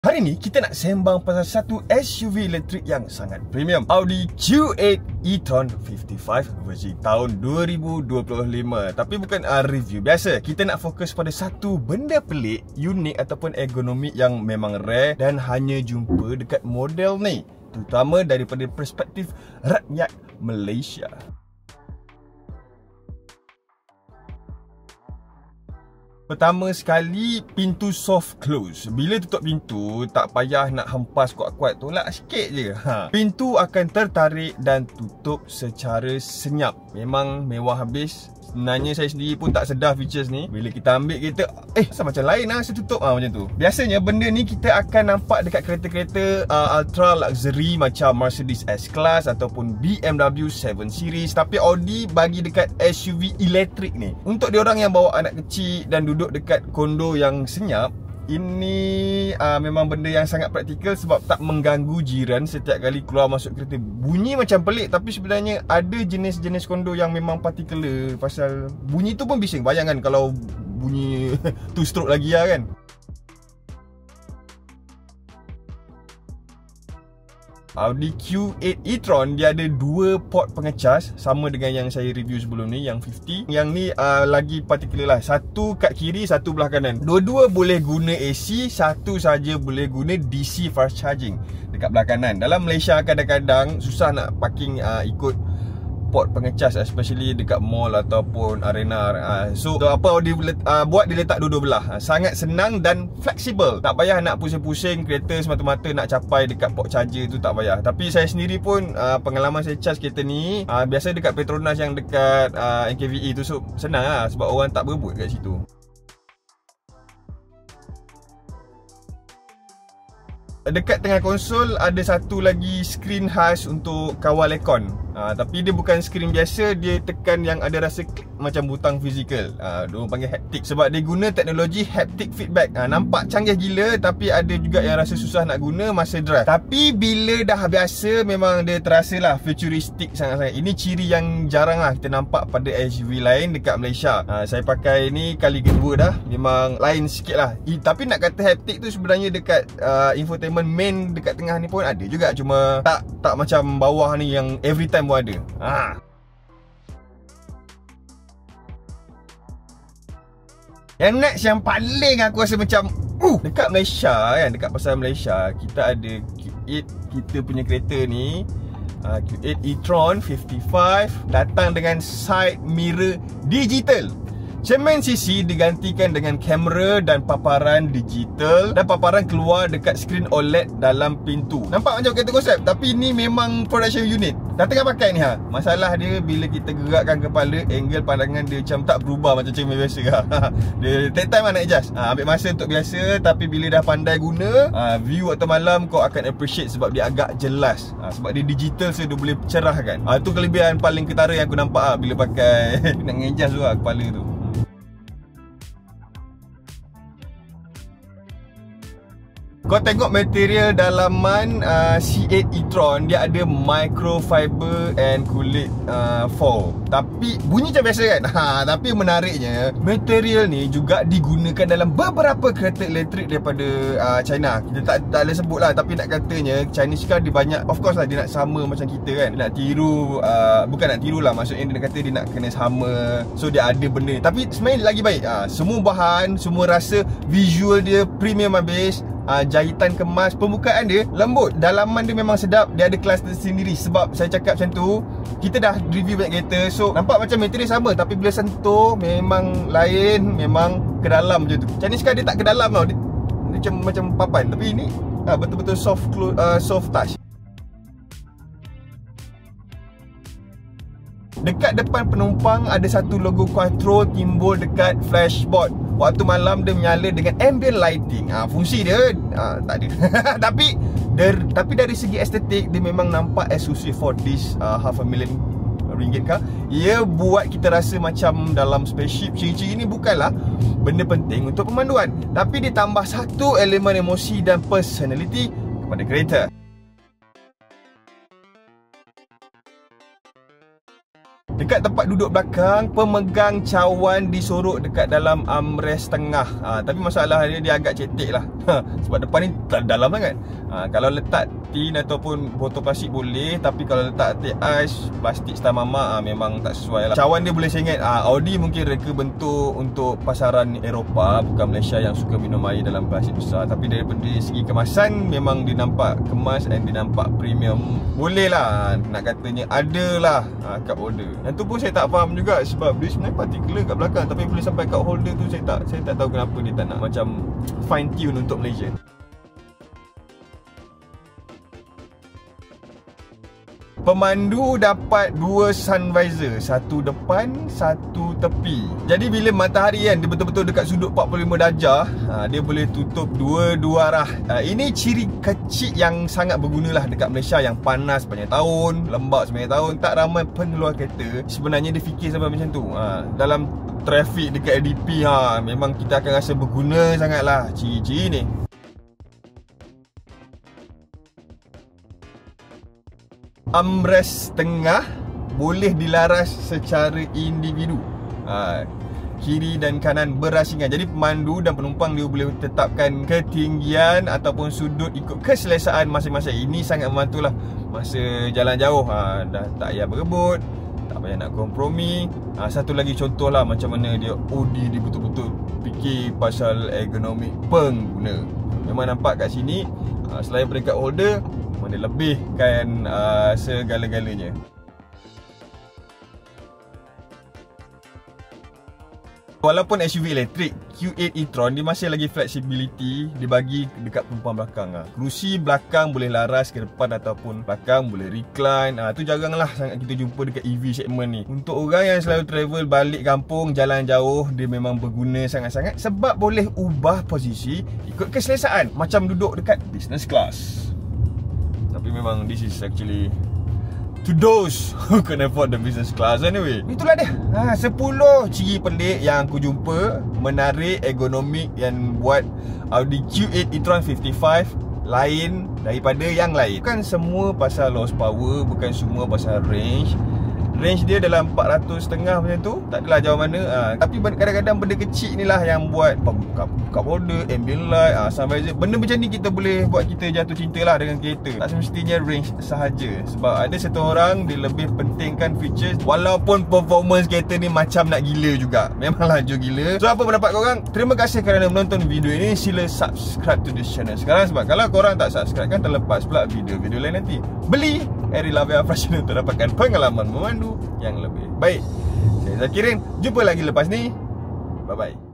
Hari ni kita nak sembang pasal satu SUV elektrik yang sangat premium, Audi Q8 e-tron 55 versi tahun 2025. Tapi bukan review biasa. Kita nak fokus pada satu benda pelik, unik ataupun ergonomik yang memang rare dan hanya jumpa dekat model ni, terutama daripada perspektif rakyat Malaysia. Pertama sekali, pintu soft close. Bila tutup pintu, tak payah nak hempas kuat-kuat, tolak sikit je. Pintu akan tertarik dan tutup secara senyap. Memang mewah habis. Sebenarnya saya sendiri pun tak sedar features ni. Bila kita ambil kereta, asal macam lain lah, saya tutup macam tu. Biasanya benda ni kita akan nampak dekat kereta-kereta ultra luxury macam Mercedes S-Class ataupun BMW 7 Series. Tapi Audi bagi dekat SUV elektrik ni, untuk diorang yang bawa anak kecil dan duduk dekat kondo yang senyap, ini memang benda yang sangat praktikal sebab tak mengganggu jiran setiap kali keluar masuk kereta. Bunyi macam pelik, tapi sebenarnya ada jenis-jenis kondo yang memang particular pasal bunyi tu pun bising. Bayangkan kalau bunyi two stroke lagi lah kan. Audi Q8 e-tron dia ada dua port pengecas, sama dengan yang saya review sebelum ni, yang 50. Yang ni lagi particular lah, satu kat kiri, satu belah kanan. Dua-dua boleh guna AC, satu saja boleh guna DC fast charging dekat belah kanan. Dalam Malaysia kadang-kadang susah nak parking ikut port pengecas, especially dekat mall ataupun arena. So apa Audi buat, dia letak dua-dua belah. Sangat senang dan fleksibel. Tak payah nak pusing-pusing kereta semata-mata nak capai dekat port charger tu, tak payah. Tapi saya sendiri pun pengalaman saya charge kereta ni biasa dekat Petronas yang dekat NKVE tu, so senang lah sebab orang tak berebut kat situ. Dekat tengah konsol ada satu lagi skrin khas untuk kawal aircon. Tapi dia bukan skrin biasa, dia tekan yang ada rasa klik macam butang fizikal. Diorang panggil haptic sebab dia guna teknologi haptic feedback. Nampak canggih gila, tapi ada juga yang rasa susah nak guna masa drive. Tapi bila dah biasa, memang dia terasa lah futuristic sangat-sangat. Ini ciri yang jarang lah kita nampak pada SUV lain dekat Malaysia. Saya pakai ni kali kedua dah, memang lain sikit lah. Tapi nak kata haptic tu sebenarnya dekat infotainment main dekat tengah ni pun ada juga, cuma tak macam bawah ni yang every time pun ada. Yang next, yang paling aku rasa macam dekat Malaysia kan, dekat pasar Malaysia kita ada Q8, kita punya kereta ni Q8 e-tron 55 datang dengan side mirror digital. Cermin sisi digantikan dengan kamera dan paparan digital, dan paparan keluar dekat skrin OLED dalam pintu. Nampak macam kereta konsep, tapi ni memang production unit. Dah tengah pakai ni Masalah dia bila kita gerakkan kepala, angle pandangan dia macam tak berubah macam cermin biasa Dia take time nak adjust. Ambil masa untuk biasa, tapi bila dah pandai guna, view waktu malam kau akan appreciate sebab dia agak jelas. Sebab dia digital, so dia boleh cerahkan. Itu kelebihan paling ketara yang aku nampak bila pakai nak adjust tu kepala tu. Kau tengok material dalaman C8 e-tron, dia ada microfiber and kulit foil. Tapi bunyi macam biasa kan? Tapi menariknya, material ni juga digunakan dalam beberapa kereta elektrik daripada China. Kita tak boleh sebut lah, tapi nak katanya Chinese car dia banyak, of course lah, dia nak sama macam kita kan. Dia nak tiru, bukan nak tiru lah, maksudnya dia nak kata dia nak kena sama. So dia ada benda ni, tapi sebenarnya lagi baik. Semua bahan, semua rasa, visual dia premium habis. Jahitan kemas, pembukaan dia lembut, dalaman dia memang sedap. Dia ada kelas tersendiri. Sebab saya cakap macam tu, kita dah review banyak kereta, so nampak macam material sama, tapi bila sentuh memang lain, memang ke dalam macam tu. Chinese car dia tak ke dalam tau, dia macam papan. Tapi ini betul-betul soft touch. Dekat depan penumpang ada satu logo Quattro timbul dekat flashboard. Waktu malam dia menyala dengan ambient lighting. Fungsi dia tak ada. tapi dari segi estetik dia memang nampak exclusive for this RM500,000 kah. Ia buat kita rasa macam dalam spaceship. Ciri-ciri ini bukanlah benda penting untuk pemanduan, tapi ditambah satu elemen emosi dan personality kepada kereta. Dekat tempat duduk belakang, pemegang cawan disorok dekat dalam armrest tengah. Tapi masalah dia agak cetek lah. Sebab depan ni dalam sangat. Kalau letak tin ataupun botol plastik boleh, tapi kalau letak teh ais, plastik star mamak, memang tak sesuai lah. Cawan dia boleh sengit. Audi mungkin reka bentuk untuk pasaran Eropah, bukan Malaysia yang suka minum air dalam plastik besar. Tapi daripada segi kemasan, memang dia nampak kemas dan dia nampak premium. Boleh lah, nak katanya ada lah cup holder. Yang tu pun saya tak faham juga, sebab dia sebenarnya particular kat belakang, tapi boleh sampai cup holder tu saya tak tahu kenapa dia tak nak macam fine tune untuk Malaysia. Pemandu dapat 2 sun visor, satu depan, satu tepi. Jadi bila matahari kan, dia betul-betul dekat sudut 45 darjah, dia boleh tutup dua arah. Ini ciri kecil yang sangat bergunalah dekat Malaysia yang panas sepanjang tahun, lembab sepanjang tahun. Tak ramai pengeluar kereta sebenarnya dia fikir sampai macam tu. Dalam trafik dekat ADP, memang kita akan rasa berguna sangatlah ciri-ciri ni. Armrest tengah boleh dilaras secara individu, kiri dan kanan berasingan. Jadi pemandu dan penumpang dia boleh tetapkan ketinggian ataupun sudut ikut keselesaan masing-masing. Ini sangat membantulah masa jalan jauh. Dah tak payah berebut, tak payah nak kompromi. Satu lagi contoh lah macam mana dia Audi dia betul-betul fikir pasal ergonomik pengguna. Memang nampak kat sini, selain peringkat holder, mana lebihkan segala-galanya. Walaupun SUV elektrik, Q8 e-tron dia masih lagi flexibility dia bagi dekat penumpang belakang. Kerusi belakang boleh laras ke depan ataupun belakang boleh recline. Tu jaranglah sangat kita jumpa dekat EV segment ni. Untuk orang yang selalu travel balik kampung, jalan jauh, dia memang berguna sangat-sangat sebab boleh ubah posisi ikut keselesaan, macam duduk dekat business class. Tapi memang this is actually to those who can afford the business class anyway. Itulah dia 10 ciri pelik yang aku jumpa menarik ergonomik yang buat Audi Q8 e-tron 55 lain daripada yang lain. Bukan semua pasal horsepower, bukan semua pasal range. Range dia dalam 400.5 macam tu, tak adalah jauh mana. Tapi kadang-kadang benda kecil ni lah yang buat cup holder, ambient light, sun visor. Benda macam ni kita boleh buat kita jatuh cinta lah dengan kereta. Tak semestinya range sahaja. Sebab ada satu orang dia lebih pentingkan features, walaupun performance kereta ni macam nak gila juga. Memang laju gila. So apa pendapat korang? Terima kasih kerana menonton video ini. Sila subscribe to this channel sekarang, sebab kalau korang tak subscribe kan terlepas pula video-video lain nanti. Beli Aeri Lavia Fresh untuk dapatkan pengalaman memandu yang lebih baik. Saya Zakirin, jumpa lagi lepas ni. Bye bye.